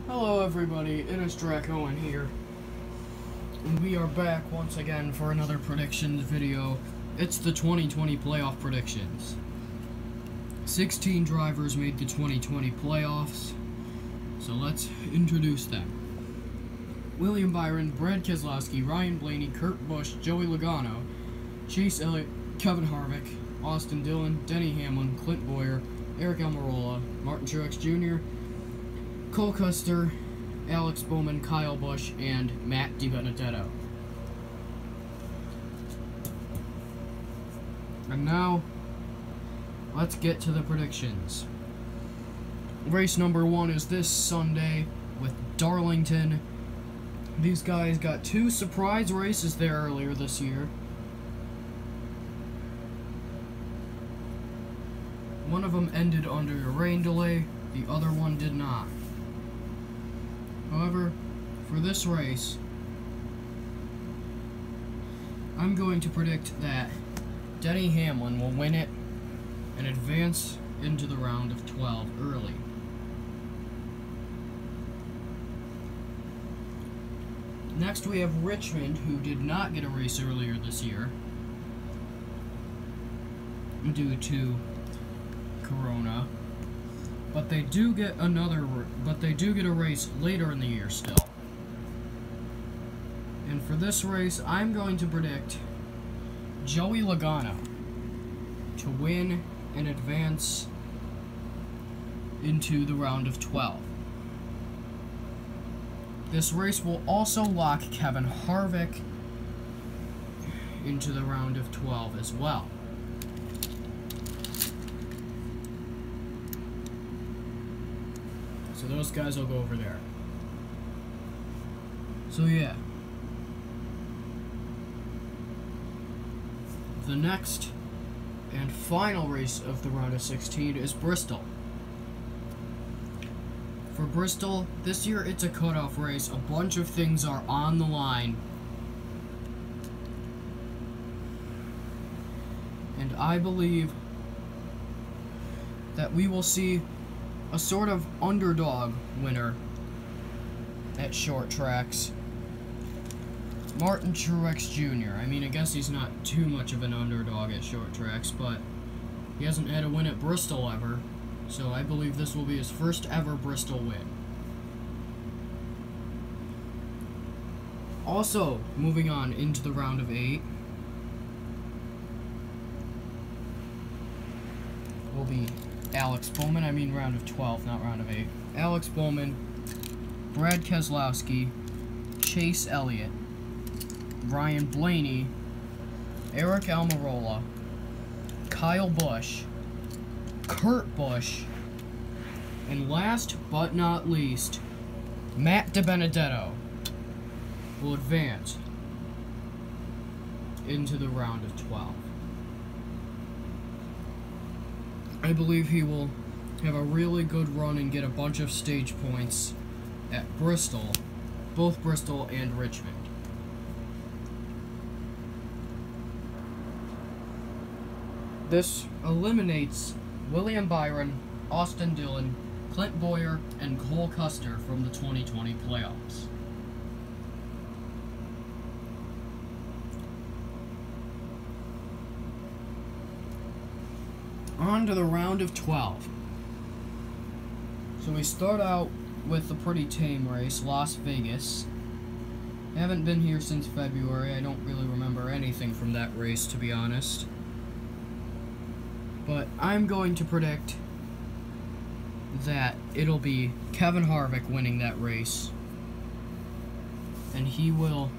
Hello everybody, it is Draco in here, and we are back once again for another predictions video. It's the 2020 playoff predictions. 16 drivers made the 2020 playoffs, so let's introduce them. William Byron, Brad Keselowski, Ryan Blaney, Kurt Busch, Joey Logano, Chase Elliott, Kevin Harvick, Austin Dillon, Denny Hamlin, Clint Boyer, Eric Almirola, Martin Truex Jr., Cole Custer, Alex Bowman, Kyle Busch, and Matt DiBenedetto. And now, let's get to the predictions. Race number 1 is this Sunday with Darlington. These guys got 2 surprise races there earlier this year. One of them ended under a rain delay, the other one did not. However, for this race, I'm going to predict that Denny Hamlin will win it and advance into the round of 12 early. Next we have Richmond, who did not get a race earlier this year due to Corona. But they do get a race later in the year still. And for this race, I'm going to predict Joey Logano to win and advance into the round of 12. This race will also lock Kevin Harvick into the round of 12 as well. So those guys will go over there. So yeah. The next and final race of the round of 16 is Bristol. For Bristol, this year it's a cutoff race. A bunch of things are on the line. And I believe that we will see a sort of underdog winner at short tracks. Martin Truex Jr. I mean, I guess he's not too much of an underdog at short tracks, but he hasn't had a win at Bristol ever, so I believe this will be his first ever Bristol win. Also, moving on into the round of 8 will be Alex Bowman, round of 12, not round of 8. Alex Bowman, Brad Keselowski, Chase Elliott, Ryan Blaney, Eric Almirola, Kyle Busch, Kurt Busch, and last but not least, Matt DiBenedetto will advance into the round of 12. I believe he will have a really good run and get a bunch of stage points at Bristol, both Bristol and Richmond. This eliminates William Byron, Austin Dillon, Clint Boyer, and Cole Custer from the 2020 playoffs. On to the round of 12. So we start out with a pretty tame race, Las Vegas. I haven't been here since February. I don't really remember anything from that race, to be honest. But I'm going to predict that it'll be Kevin Harvick winning that race, and he will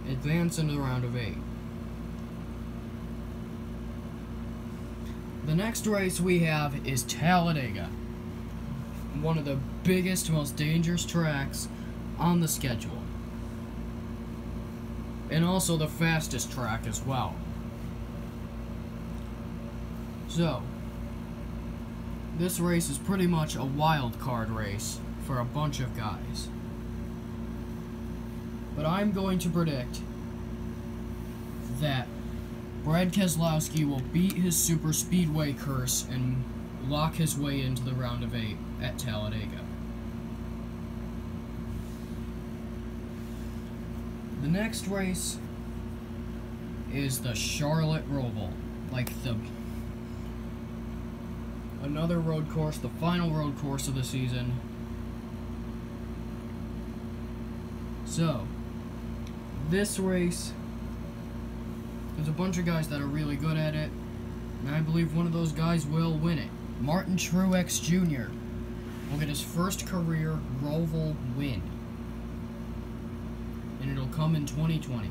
advance into the round of 8. The next race we have is Talladega, one of the biggest, most dangerous tracks on the schedule, and also the fastest track as well. So, this race is pretty much a wild card race for a bunch of guys. But I'm going to predict that Brad Keselowski will beat his super speedway curse and lock his way into the round of 8 at Talladega. The next race is the Charlotte Roval. Another road course, the final road course of the season. So, this race, there's a bunch of guys that are really good at it, and I believe one of those guys will win it. Martin Truex Jr. will get his first career Roval win, and it'll come in 2020.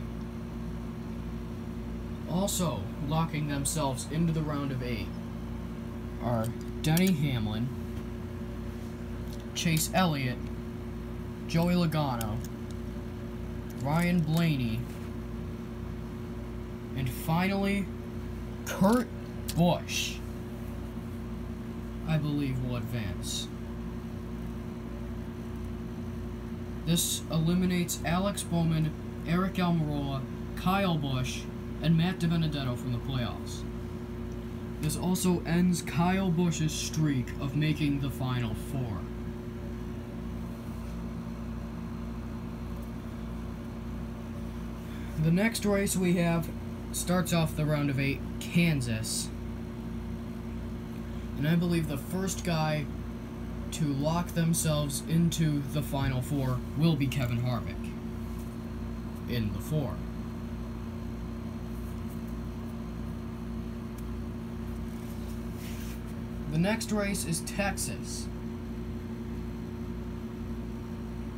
Also, locking themselves into the round of 8 are Denny Hamlin, Chase Elliott, Joey Logano, Ryan Blaney, and finally, Kurt Busch, I believe, will advance. This eliminates Alex Bowman, Eric Almirola, Kyle Busch, and Matt DiBenedetto from the playoffs. This also ends Kyle Busch's streak of making the Final Four. The next race we have starts off the round of 8, Kansas. And I believe the first guy to lock themselves into the Final Four will be Kevin Harvick in the 4. The next race is Texas.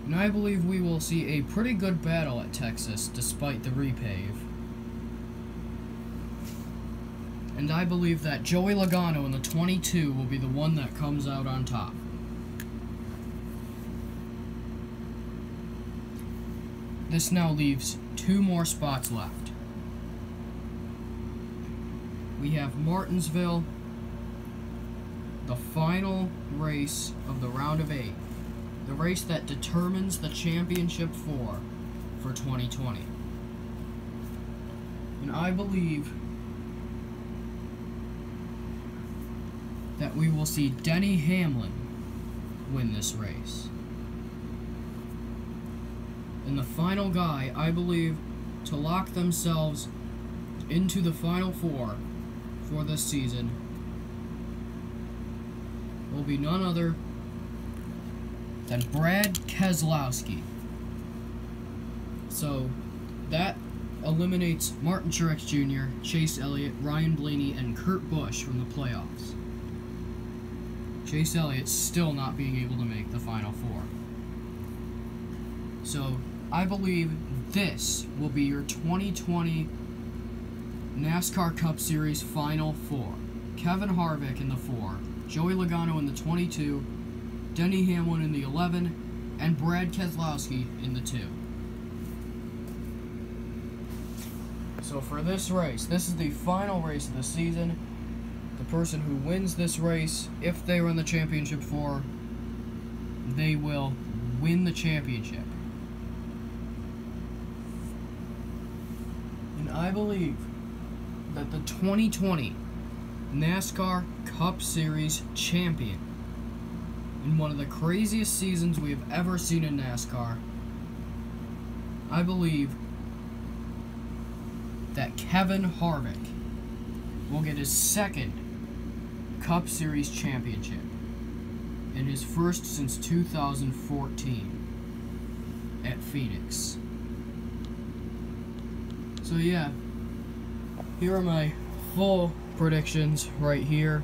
And I believe we will see a pretty good battle at Texas despite the repave. And I believe that Joey Logano in the 22 will be the one that comes out on top. This now leaves 2 more spots left. We have Martinsville, the final race of the round of 8, the race that determines the championship for 2020. And I believe that we will see Denny Hamlin win this race. And the final guy, I believe, to lock themselves into the Final Four for this season will be none other than Brad Keselowski. So, that eliminates Martin Truex Jr., Chase Elliott, Ryan Blaney, and Kurt Busch from the playoffs. Chase Elliott still not being able to make the Final Four. So, I believe this will be your 2020 NASCAR Cup Series Final Four. Kevin Harvick in the 4, Joey Logano in the 22, Denny Hamlin in the 11, and Brad Keselowski in the 2. So for this race, this is the final race of the season. The person who wins this race, if they run the championship 4, they will win the championship. And I believe that the 2020 NASCAR Cup Series champion, in one of the craziest seasons we have ever seen in NASCAR, I believe that Kevin Harvick will get his 2nd Cup Series championship, and his first since 2014 at Phoenix. So yeah, here are my full predictions right here.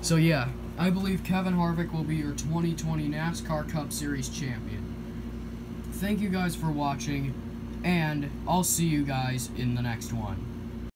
So yeah, I believe Kevin Harvick will be your 2020 NASCAR Cup Series champion. Thank you guys for watching, and I'll see you guys in the next one.